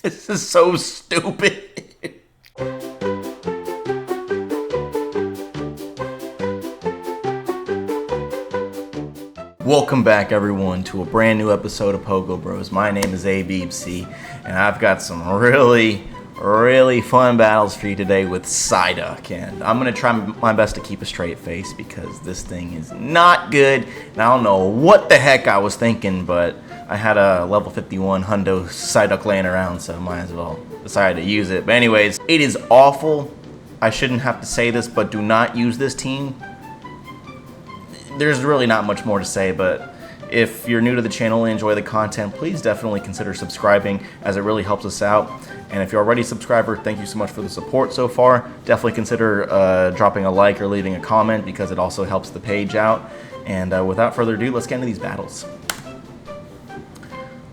This is so stupid. Welcome back, everyone, to a brand new episode of PogoBros. My name is ABC, and I've got some really fun battles for you today with Psyduck. And I'm going to try my best to keep a straight face because this thing is not good. And I don't know what the heck I was thinking, but I had a level 51 Hundo Psyduck laying around, so I might as well decide to use it. But anyways, it is awful. I shouldn't have to say this, but do not use this team. There's really not much more to say, but if you're new to the channel and enjoy the content, please definitely consider subscribing, as it really helps us out. And if you're already a subscriber, thank you so much for the support so far. Definitely consider dropping a like or leaving a comment, because it also helps the page out. And without further ado, let's get into these battles.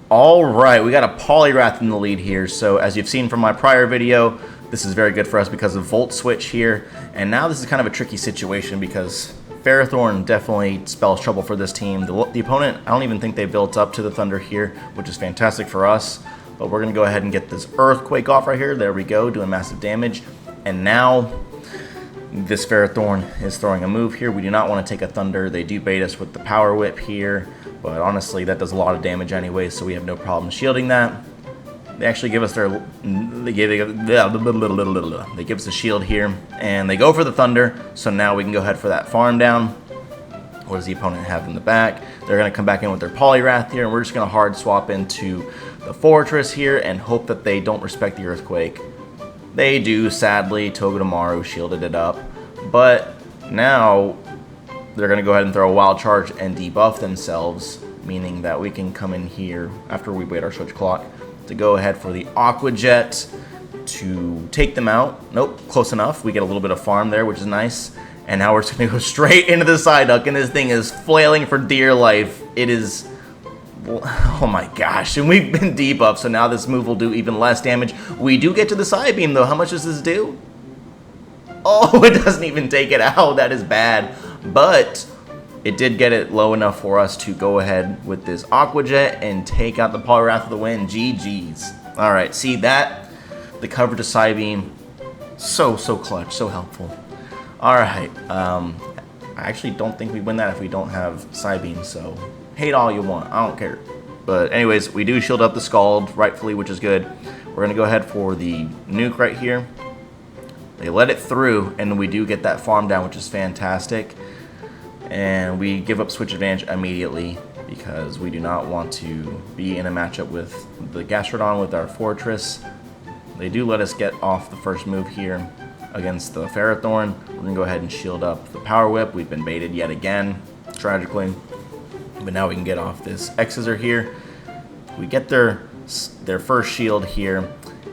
Alright, we got a poliwrath in the lead here. So as you've seen from my prior video, this is very good for us because of Volt Switch here. And now this is kind of a tricky situation because ferrothorn definitely spells trouble for this team. The opponent, I don't even think they built up to the Thunder here, which is fantastic for us. But we're going to go ahead and get this Earthquake off right here. There we go, doing massive damage. And now this ferrothorn is throwing a move here. We do not want to take a Thunder. They do bait us with the Power Whip here. But honestly, that does a lot of damage anyway, so we have no problem shielding that. They actually give us they give us a shield here, and they go for the Thunder. So now we can go ahead for that farm down. What does the opponent have in the back? They're going to come back in with their poliwrath here, and we're just going to hard swap into the fortress here and hope that they don't respect the Earthquake. They do, sadly. Togedemaru shielded it up, but now they're going to go ahead and throw a Wild Charge and debuff themselves, meaning that we can come in here after we wait our switch clock to go ahead for the Aqua Jet to take them out. Nope, close enough. We get a little bit of farm there, which is nice. And now we're just going to go straight into the Psyduck, and this thing is flailing for dear life. It is... oh my gosh, and we've been debuffed, so now this move will do even less damage. We do get to the Psybeam, though. How much does this do? Oh, it doesn't even take it out. That is bad. But it did get it low enough for us to go ahead with this Aqua Jet and take out the poliwrath of the win. GG's. Alright, see that? The cover to Psybeam. So clutch, so helpful. Alright, I actually don't think we win that if we don't have Psybeam, so hate all you want. I don't care. But anyways, we do shield up the Scald, rightfully, which is good. We're going to go ahead for the nuke right here. They let it through, and we do get that farm down, which is fantastic. And we give up switch advantage immediately because we do not want to be in a matchup with the Gastrodon with our Fortress. They do let us get off the first move here against the Ferrothorn. We're going to go ahead and shield up the Power Whip. We've been baited yet again, tragically. But now we can get off this X-Scissor here. We get their first shield here,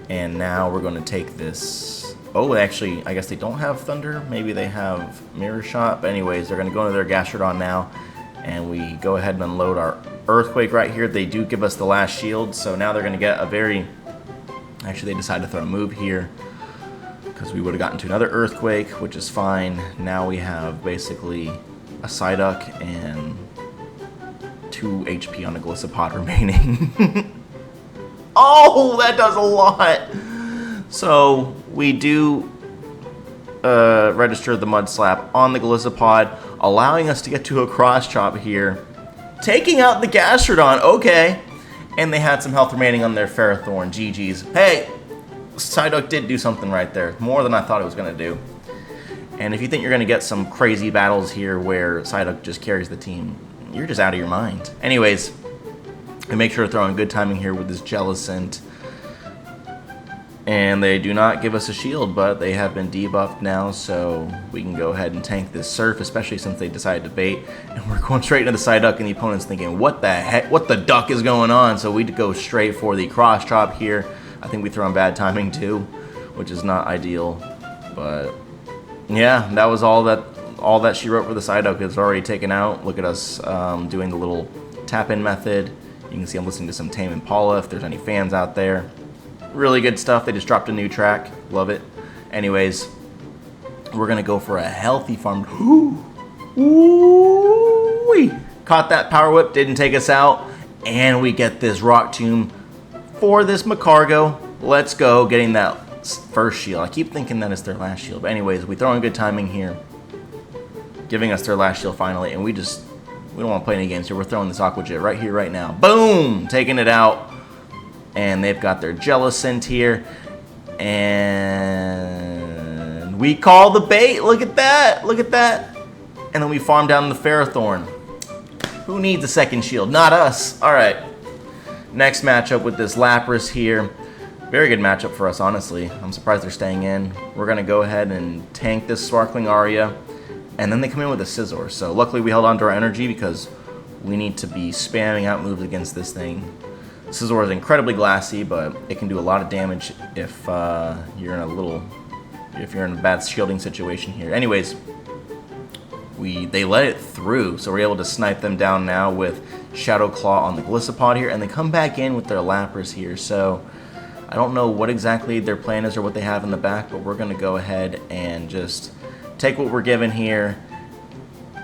and now we're going to take this... oh, actually, I guess they don't have Thunder. Maybe they have Mirror Shot. But anyways, they're going to go into their Gastrodon now. And we go ahead and unload our Earthquake right here. They do give us the last shield. So now they're going to get a very... actually, they decided to throw a move here, because we would have gotten to another Earthquake, which is fine. Now we have basically a Psyduck and 2 HP on a golisopod remaining. Oh, that does a lot! So we do register the Mud Slap on the golisopod, allowing us to get to a cross chop here, taking out the Gastrodon. Okay, and they had some health remaining on their Ferrothorn. GG's. Hey, Psyduck did do something right there, more than I thought it was going to do. And if you think you're going to get some crazy battles here where Psyduck just carries the team, you're just out of your mind. Anyways, we make sure to throw in good timing here with this Jellicent. And they do not give us a shield, but they have been debuffed now, so we can go ahead and tank this Surf, especially since they decided to bait. And we're going straight into the Psyduck, and the opponent's thinking, what the heck, what the duck is going on? So we go straight for the cross chop here. I think we throw in bad timing too, which is not ideal. But yeah, that was all that she wrote for the Psyduck. It's already taken out. Look at us doing the little tap-in method. You can see I'm listening to some Tame Impala if there's any fans out there. Really good stuff. They just dropped a new track. Love it. Anyways, we're going to go for a healthy farm. Ooh-wee. Caught that Power Whip. Didn't take us out. And we get this Rock Tomb for this Macargo. let's go getting that first shield. I keep thinking that it's their last shield. But anyways, we throw in good timing here. Giving us their last shield finally. And we don't want to play any games here. We're throwing this Aqua Jet right here, right now. Boom! Taking it out. And they've got their Jellicent here. And we call the bait. Look at that. Look at that. And then we farm down the Ferrothorn. Who needs a second shield? Not us. All right. Next matchup with this Lapras here. Very good matchup for us, honestly. I'm surprised they're staying in. We're going to go ahead and tank this Sparkling Aria. And then they come in with a Scizor. So luckily we held on to our energy because we need to be spamming out moves against this thing. Scizor is incredibly glassy, but it can do a lot of damage if you're in a bad shielding situation here. Anyways, they let it through, so we're able to snipe them down now with Shadow Claw on the Golisopod here, and they come back in with their Lapras here. So I don't know what exactly their plan is or what they have in the back, but we're going to go ahead and just take what we're given here.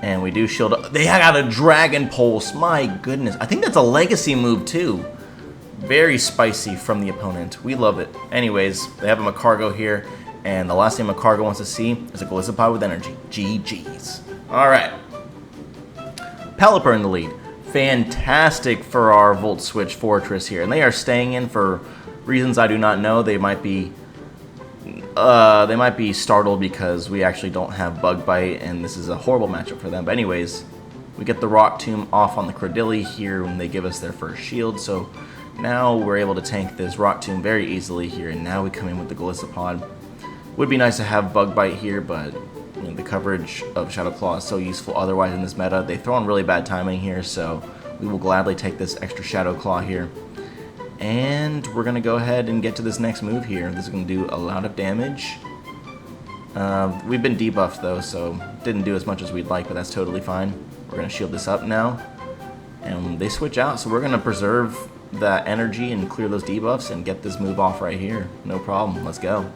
And we do shield up. They got a Dragon Pulse. My goodness. I think that's a legacy move too. Very spicy from the opponent. We love it. Anyways, they have a Macargo here. And the last thing Macargo wants to see is a Golisopod with energy. GG's. Alright. Pelipper in the lead. Fantastic for our Volt Switch Forretress here. And they are staying in for reasons I do not know. They might be startled because we actually don't have Bug Bite, and this is a horrible matchup for them. But anyways, we get the Rock Tomb off on the Credilli here when they give us their first shield. So now we're able to tank this Rock Tomb very easily here, and now we come in with the Golisopod. Would be nice to have Bug Bite here, but you know, the coverage of Shadow Claw is so useful otherwise in this meta. They throw in really bad timing here, so we will gladly take this extra Shadow Claw here. And we're going to go ahead and get to this next move here. This is going to do a lot of damage. We've been debuffed though, so didn't do as much as we'd like, but that's totally fine. We're going to shield this up now. And they switch out, so we're going to preserve that energy and clear those debuffs and get this move off right here. No problem. Let's go.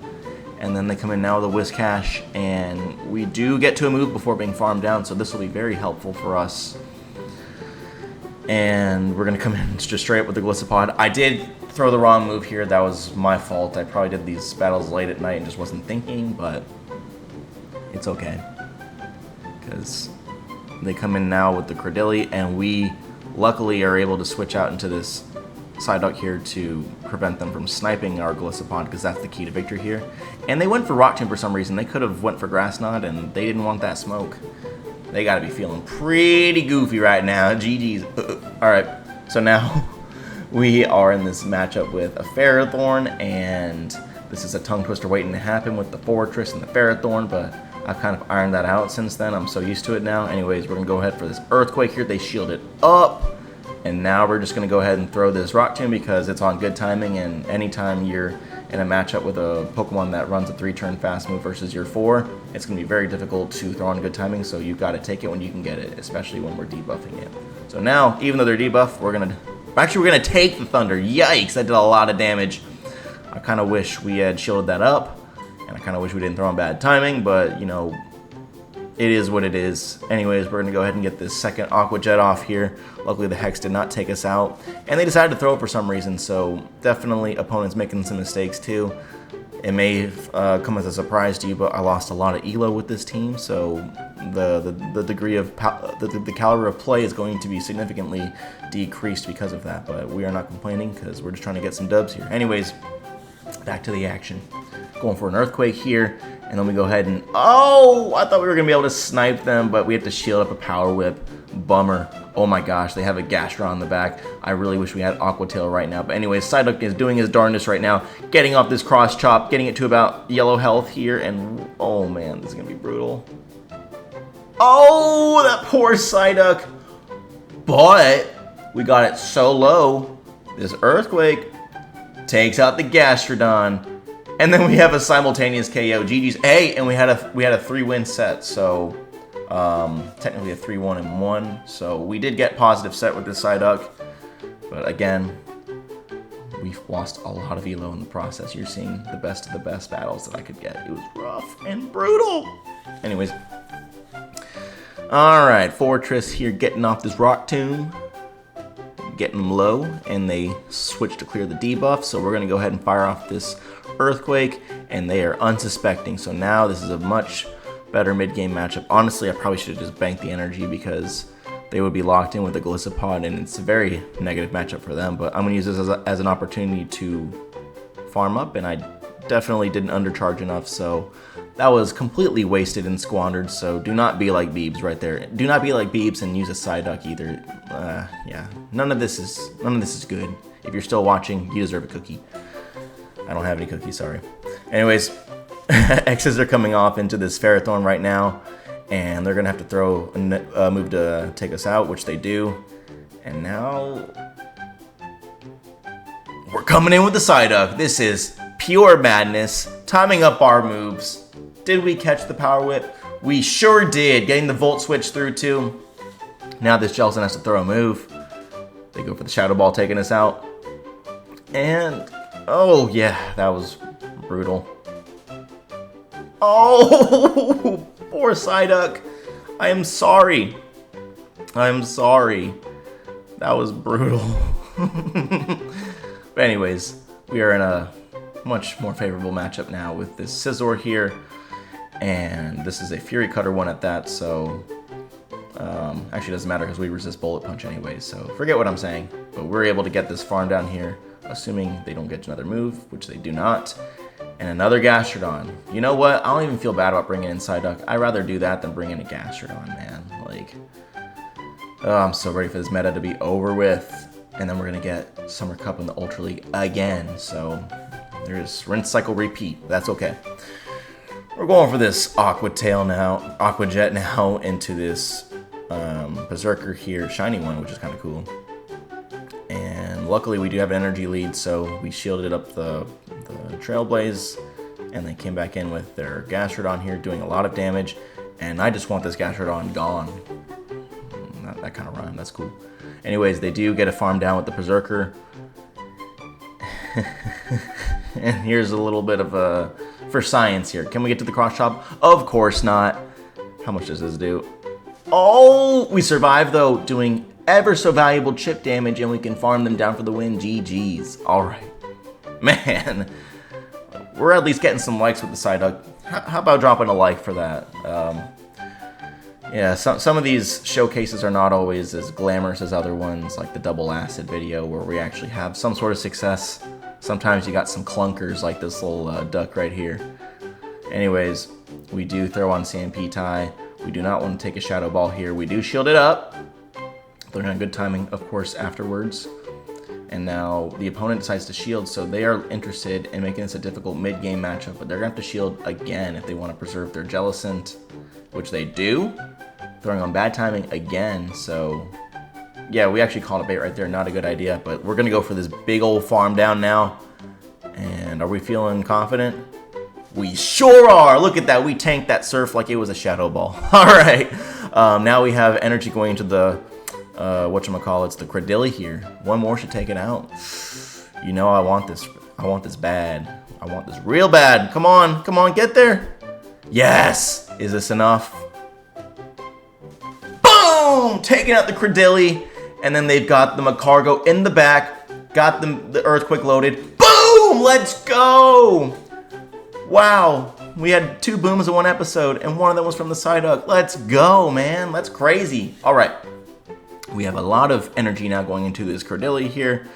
And then they come in now with a Whiscash, and we do get to a move before being farmed down, so this will be very helpful for us. And we're going to come in just straight up with the Golisopod. I did throw the wrong move here. That was my fault. I probably did these battles late at night and just wasn't thinking, but it's okay. Because they come in now with the Credilli, and we luckily are able to switch out into this Psyduck here to prevent them from sniping our Golisopod, because that's the key to victory here. And they went for Rock Tomb for some reason. They could have went for Grass Knot, and they didn't want that smoke. They gotta be feeling pretty goofy right now. GG's. Alright, so now we are in this matchup with a Ferrothorn, and this is a tongue twister waiting to happen with the Forretress and the Ferrothorn, but I've kind of ironed that out since then. I'm so used to it now. Anyways, we're gonna go ahead for this Earthquake here. They shield it up. And now we're just going to go ahead and throw this Rock Tomb because it's on good timing, and anytime you're in a matchup with a Pokemon that runs a 3-turn fast move versus your 4, it's going to be very difficult to throw on good timing, so you've got to take it when you can get it, especially when we're debuffing it. So now, even though they're debuffed, we're going to take the Thunder. Yikes, that did a lot of damage. I kind of wish we had shielded that up, and I kind of wish we didn't throw on bad timing, but, you know, it is what it is. Anyways, we're going to go ahead and get this second Aqua Jet off here. Luckily, the Hex did not take us out. And they decided to throw it for some reason, so definitely opponents making some mistakes too. It may come as a surprise to you, but I lost a lot of ELO with this team, so the degree of the caliber of play is going to be significantly decreased because of that. But we are not complaining because we're just trying to get some dubs here. Anyways, back to the action. Going for an Earthquake here. And then we go ahead and, oh, I thought we were going to be able to snipe them, but we have to shield up a Power Whip. Bummer. Oh my gosh, they have a Gastron on the back. I really wish we had Aqua Tail right now. But anyways, Psyduck is doing his darndest right now, getting off this Cross Chop, getting it to about yellow health here, and oh man, this is going to be brutal. Oh, that poor Psyduck. But we got it so low, this Earthquake takes out the Gastrodon. And then we have a simultaneous KO. GG's. Hey, and we had a 3-win set, so technically a 3-1-1. So we did get positive set with this Psyduck, but again, we've lost a lot of elo in the process. You're seeing the best of the best battles that I could get. It was rough and brutal. Anyways, all right, Forretress here getting off this Rock Tomb. getting low, and they switch to clear the debuff. So we're going to go ahead and fire off this Earthquake, and they are unsuspecting. So now this is a much better mid-game matchup. Honestly, I probably should have just banked the energy because they would be locked in with the golisopod, and it's a very negative matchup for them. But I'm going to use this as an opportunity to farm up, and I definitely didn't undercharge enough, so that was completely wasted and squandered. So do not be like Beebs right there. Do not be like Beebs and use a Psyduck either. Yeah, none of this is good. If you're still watching, you deserve a cookie. I don't have any cookies, sorry. Anyways, X's are coming off into this ferrothorn right now, and they're gonna have to throw a move to take us out, which they do. And now we're coming in with the Psyduck. This is pure madness. Timing up our moves. Did we catch the power whip? We sure did. Getting the volt switch through too. Now this Jelson has to throw a move. They go for the Shadow Ball, taking us out. And oh yeah, that was brutal. Oh, poor Psyduck. I am sorry. I am sorry. That was brutal. But anyways, we are in a much more favorable matchup now with this Scizor here. And this is a Fury Cutter one at that, so actually doesn't matter because we resist Bullet Punch anyway, so forget what I'm saying. But we're able to get this farm down here, assuming they don't get another move, which they do not. And another Gastrodon. You know what? I don't even feel bad about bringing in Psyduck. I'd rather do that than bring in a Gastrodon, man. Like, oh, I'm so ready for this meta to be over with. And then we're going to get Summer Cup in the Ultra League again. So there's rinse, cycle, repeat. That's okay. We're going for this Aqua Jet now into this Berserker here, shiny one, which is kind of cool. And luckily we do have an energy lead, so we shielded up the Trailblaze, and they came back in with their Gastrodon here, doing a lot of damage. And I just want this Gastrodon gone. That kind of rhyme, that's cool. Anyways, they do get a farm down with the Berserker. And here's a little bit of a for science here. Can we get to the cross chop? Of course not. How much does this do? Oh, we survive though, doing ever so valuable chip damage, and we can farm them down for the win. GG's. All right, man. We're at least getting some likes with the Psyduck. How about dropping a like for that? Yeah, some of these showcases are not always as glamorous as other ones, like the double acid video where we actually have some sort of success. Sometimes you got some clunkers like this little duck right here. Anyways, we do throw on CMP tie. We do not want to take a Shadow Ball here. We do shield it up. They're on good timing, of course, afterwards. And now the opponent decides to shield, so they are interested in making this a difficult mid-game matchup, but they're going to have to shield again if they want to preserve their Jellicent, which they do. Throwing on bad timing again, so yeah, we actually called a bait right there. Not a good idea, but we're going to go for this big old farm down now. And are we feeling confident? We sure are. Look at that. We tanked that Surf like it was a Shadow Ball. All right. Now we have energy going into the, whatchamacallits, the Cradilly here. One more should take it out. You know I want this. I want this bad. I want this real bad. Come on. Come on. Get there. Yes. Is this enough? Boom! Taking out the Cradilly. And then they've got the Macargo in the back. Got the Earthquake loaded. Boom! Let's go! Wow. We had 2 booms in one episode, and one of them was from the Psyduck. Let's go, man. That's crazy. All right. We have a lot of energy now going into this Cradilly here.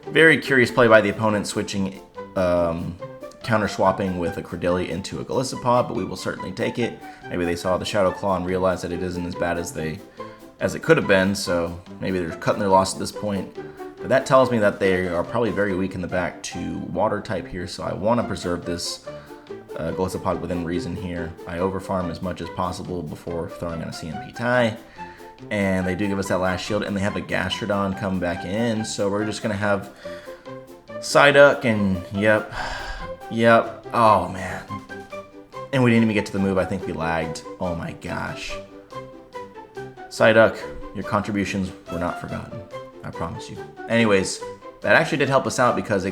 Very curious play by the opponent, switching, counter-swapping with a Cradilly into a Golisopod, but we will certainly take it. Maybe they saw the Shadow Claw and realized that it isn't as bad as it could have been, so maybe they're cutting their loss at this point. But that tells me that they are probably very weak in the back to Water type here, so I want to preserve this Golisopod within reason here. I overfarm as much as possible before throwing on a CMP tie. And they do give us that last shield, and they have a Gastrodon come back in, so we're just going to have Psyduck, and yep, oh man. And we didn't even get to the move. I think we lagged. Oh my gosh. Psyduck, your contributions were not forgotten. I promise you. Anyways, that actually did help us out because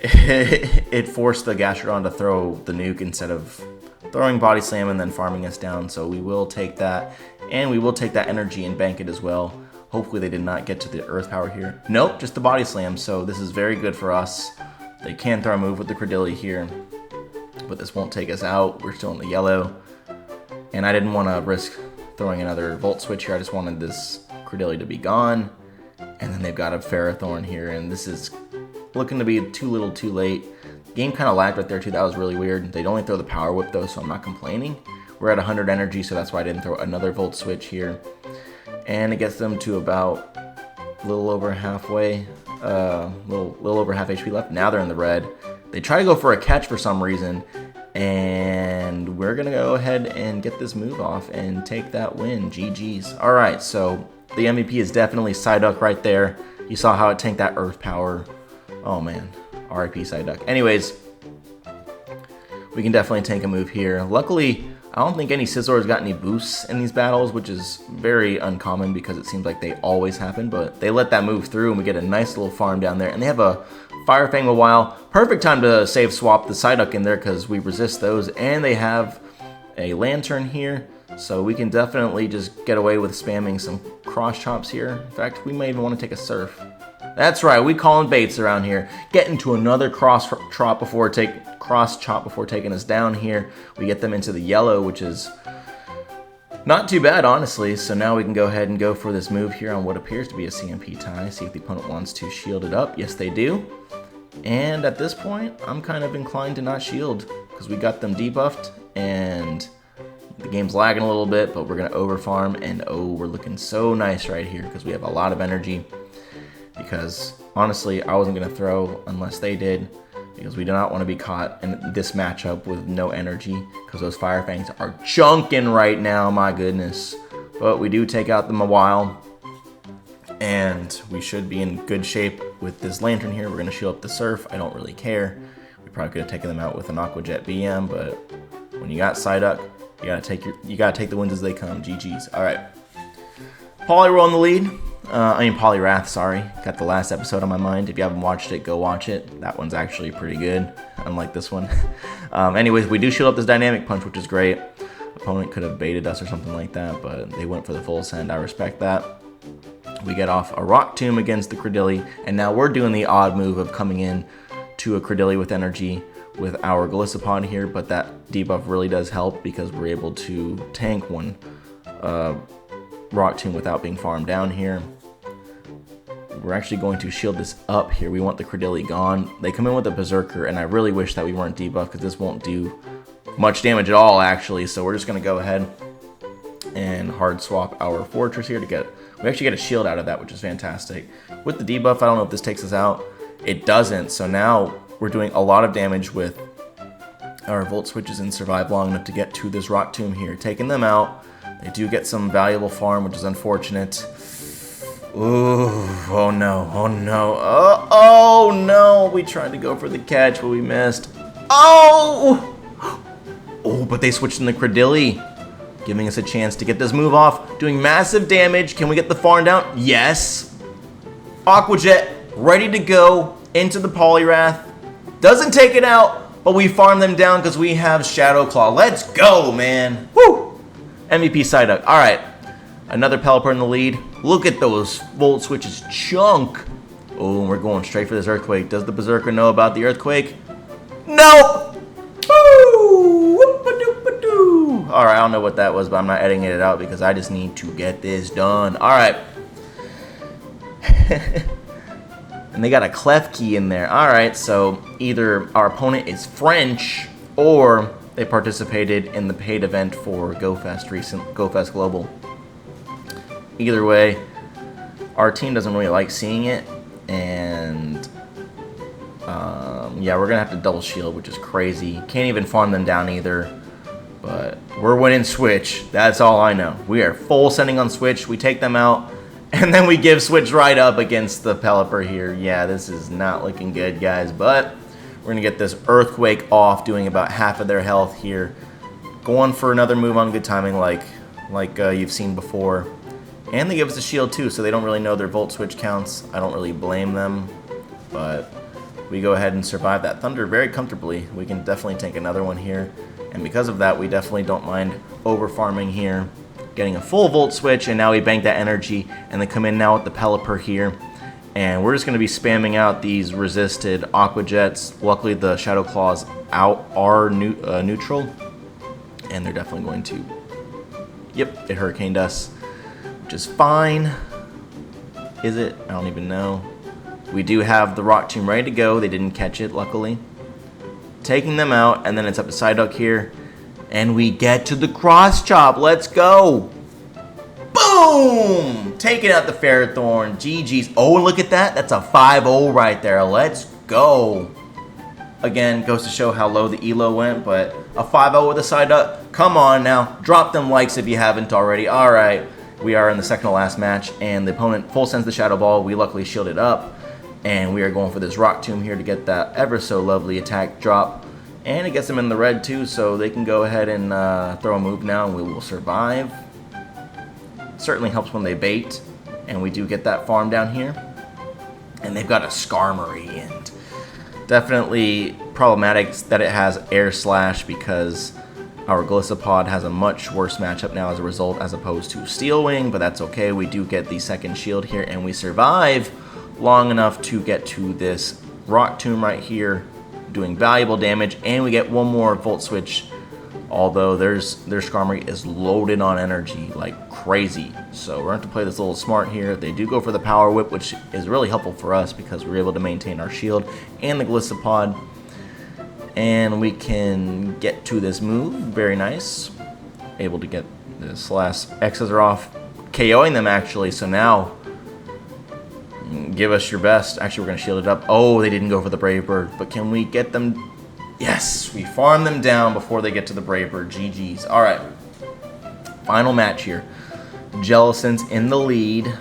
it forced the Gastrodon to throw the nuke instead of throwing Body Slam and then farming us down. So we will take that, and we will take that energy and bank it as well. Hopefully they did not get to the earth power here. Nope, just the body slam, so this is very good for us. They can throw a move with the Credilli here, but this won't take us out. We're still in the yellow, and I didn't want to risk throwing another Volt Switch here. I just wanted this Credilli to be gone, and then they've got a Ferrothorn here, and this is looking to be too little too late. Game kind of lagged right there too. That was really weird. They'd only throw the Power Whip though, so I'm not complaining. We're at 100 energy, so that's why I didn't throw another Volt Switch here. And it gets them to about a little over halfway, little over half HP left. Now they're in the red. They try to go for a catch for some reason, and we're gonna go ahead and get this move off and take that win. GG's. All right, so the MVP is definitely Psyduck right there. You saw how it tanked that Earth Power. Oh man, RIP Psyduck. Anyways, we can definitely tank a move here. Luckily, I don't think any Scizor's got any boosts in these battles, which is very uncommon because it seems like they always happen, but they let that move through and we get a nice little farm down there. And they have a Fire Fang a while. Perfect time to save swap the Psyduck in there because we resist those. And they have a Lantern here, so we can definitely just get away with spamming some cross chops here. In fact, we may even want to take a Surf. That's right, we calling baits around here. Get into another cross chop before taking us down here. We get them into the yellow, which is not too bad, honestly. So now we can go ahead and go for this move here on what appears to be a CMP tie. See if the opponent wants to shield it up. Yes, they do. And at this point, I'm kind of inclined to not shield because we got them debuffed and the game's lagging a little bit, but we're going to overfarm. And oh, we're looking so nice right here because we have a lot of energy. Because honestly, I wasn't going to throw unless they did, because we do not want to be caught in this matchup with no energy, because those Fire Fangs are chunking right now, my goodness. But we do take out the Mawile, and we should be in good shape with this Lantern here. We're going to shield up the Surf. I don't really care. We probably could have taken them out with an Aqua Jet BM, but when you got Psyduck, you gotta take the wins as they come. GG's. All right, Poliwrath in the lead. Poliwrath, sorry. Got the last episode on my mind. If you haven't watched it, go watch it. That one's actually pretty good, unlike this one. Anyways, we do shield up this Dynamic Punch, which is great. Opponent could have baited us or something like that, but they went for the full send. I respect that. We get off a Rock Tomb against the Credilli, and now we're doing the odd move of coming in to a Credilli with energy with our Golisopod here, but that debuff really does help because we're able to tank one Rock Tomb without being farmed down here. We're actually going to shield this up here. We want the Credilli gone. They come in with a Berserker, and I really wish that we weren't debuffed because this won't do much damage at all, actually. So we're just going to go ahead and hard swap our Forretress here to get... We actually get a shield out of that, which is fantastic. With the debuff, I don't know if this takes us out. It doesn't. So now we're doing a lot of damage with our Volt Switches and survive long enough to get to this Rock Tomb here. Taking them out. They do get some valuable farm, which is unfortunate. Ooh, oh no, oh no, oh no, we tried to go for the catch, but we missed. Oh, but they switched in the Credilli, giving us a chance to get this move off, doing massive damage. Can we get the farm down? Yes. Aqua Jet, ready to go into the Poliwrath. Doesn't take it out, but we farm them down because we have Shadow Claw. Let's go, man. Woo! MVP Psyduck. All right. Another Pelipper in the lead. Look at those Volt Switches chunk. Oh, we're going straight for this Earthquake. Does the Berserker know about the Earthquake? No! Alright, I don't know what that was, but I'm not editing it out because I just need to get this done. Alright. And they got a Clef Key in there. Alright, so either our opponent is French or they participated in the paid event for GoFest Global. Either way, our team doesn't really like seeing it, and yeah, we're gonna have to double shield, which is crazy. Can't even farm them down either, but we're winning Switch. That's all I know. We are full sending on Switch. We take them out, and then we give Switch right up against the Pelipper here. Yeah, this is not looking good, guys, but we're gonna get this Earthquake off, doing about half of their health here. Going for another move on good timing, like you've seen before. And they give us a shield too, so they don't really know their Volt Switch counts. I don't really blame them, but we go ahead and survive that Thunder very comfortably. We can definitely take another one here, and because of that, we definitely don't mind over farming here. getting a full volt switch, and now we bank that energy, and they come in now with the Pelipper here. And we're just going to be spamming out these resisted Aqua Jets. Luckily, the Shadow Claws are neutral, and they're definitely going to... Yep, it hurricaned us, which is fine. Is it? I don't even know. We do have the Rock Tomb ready to go. They didn't catch it, luckily. Taking them out, and then it's up to Psyduck here. And we get to the Cross Chop. Let's go! Boom! Taking out the Ferrothorn. GG's. Oh, look at that. That's a 5-0 right there. Let's go. Again, goes to show how low the elo went, but a 5-0 with a Psyduck. Come on now. Drop them likes if you haven't already. All right. We are in the second to last match, and the opponent full sends the Shadow Ball. We luckily shielded up, and we are going for this Rock Tomb here to get that ever so lovely attack drop. And it gets them in the red too, so they can go ahead and throw a move now, and we will survive. Certainly helps when they bait, and we do get that farm down here. And they've got a Skarmory, and definitely problematic that it has Air Slash, because our Golisopod has a much worse matchup now as a result, as opposed to Steel Wing, but that's okay. We do get the second shield here, and we survive long enough to get to this Rock Tomb right here, doing valuable damage, and we get one more Volt Switch, although their Skarmory is loaded on energy like crazy. So we're going to have to play this a little smart here. They do go for the Power Whip, which is really helpful for us because we're able to maintain our shield and the Golisopod. And we can get to this move. Very nice. Able to get this last X's are off, KOing them actually. So now, give us your best. Actually, we're going to shield it up. Oh, they didn't go for the Brave Bird, but can we get them? Yes, we farm them down before they get to the Brave Bird. GG's. All right. Final match here. Jellicent's in the lead,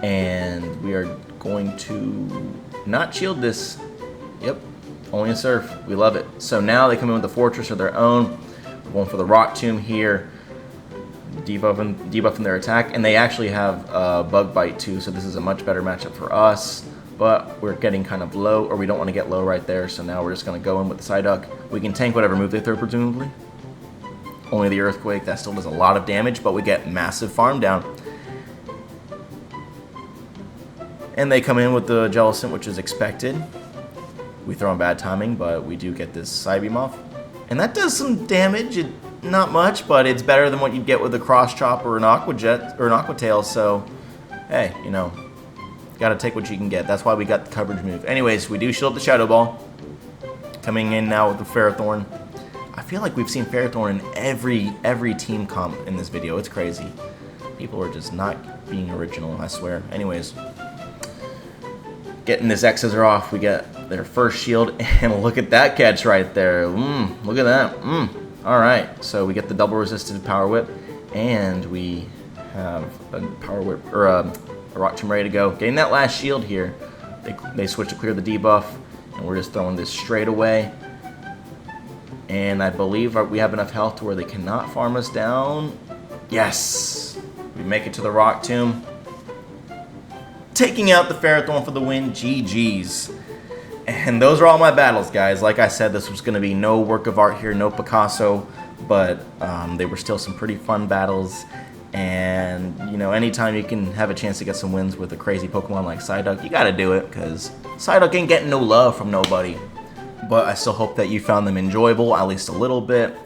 and we are going to not shield this. Yep. Only a Surf. We love it. So now they come in with the Fortress of their own. We're going for the Rock Tomb here. Debuffing their attack. And they actually have Bug Bite too, so this is a much better matchup for us. But we're getting kind of low, or we don't want to get low right there, so now we're just going to go in with the Psyduck. We can tank whatever move they throw, presumably. Only the Earthquake. That still does a lot of damage, but we get massive farm down. And they come in with the Jellicent, which is expected. We throw in bad timing, but we do get this Psybeam off. And that does some damage. Not much, but it's better than what you'd get with a Cross Chop or an Aqua Jet or an Aqua Tail, so hey, you know, gotta take what you can get. That's why we got the coverage move. Anyways, we do shield the Shadow Ball. Coming in now with the Ferrothorn. I feel like we've seen Ferrothorn in every team comp in this video. It's crazy. People are just not being original, I swear. Anyways, getting this X's are off. We get their first shield, and look at that catch right there. Look at that. All right, so we get the double resisted Power Whip, and we have a Power Whip or a Rock Tomb ready to go. Getting that last shield here. They switch to clear the debuff, and we're just throwing this straight away. And I believe we have enough health to where they cannot farm us down. Yes, we make it to the Rock Tomb, taking out the Ferrothorn for the win. GG's. And those are all my battles, guys. Like I said, this was going to be no work of art here, no Picasso, but they were still some pretty fun battles. And, you know, anytime you can have a chance to get some wins with a crazy Pokemon like Psyduck, you got to do it, because Psyduck ain't getting no love from nobody. But I still hope that you found them enjoyable, at least a little bit.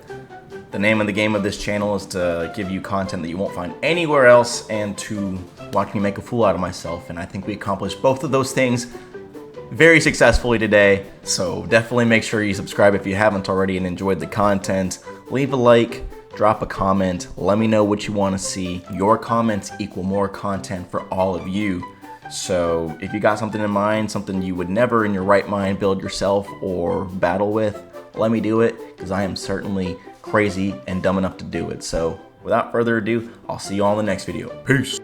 The name of the game of this channel is to give you content that you won't find anywhere else, and to watch me make a fool out of myself. And I think we accomplished both of those things very successfully today. So definitely make sure you subscribe if you haven't already and enjoyed the content. Leave a like, drop a comment, let me know what you want to see. Your comments equal more content for all of you. So if you got something in mind, something you would never in your right mind build yourself or battle with, let me do it, because I am certainly crazy and dumb enough to do it. So without further ado, I'll see you all in the next video. Peace.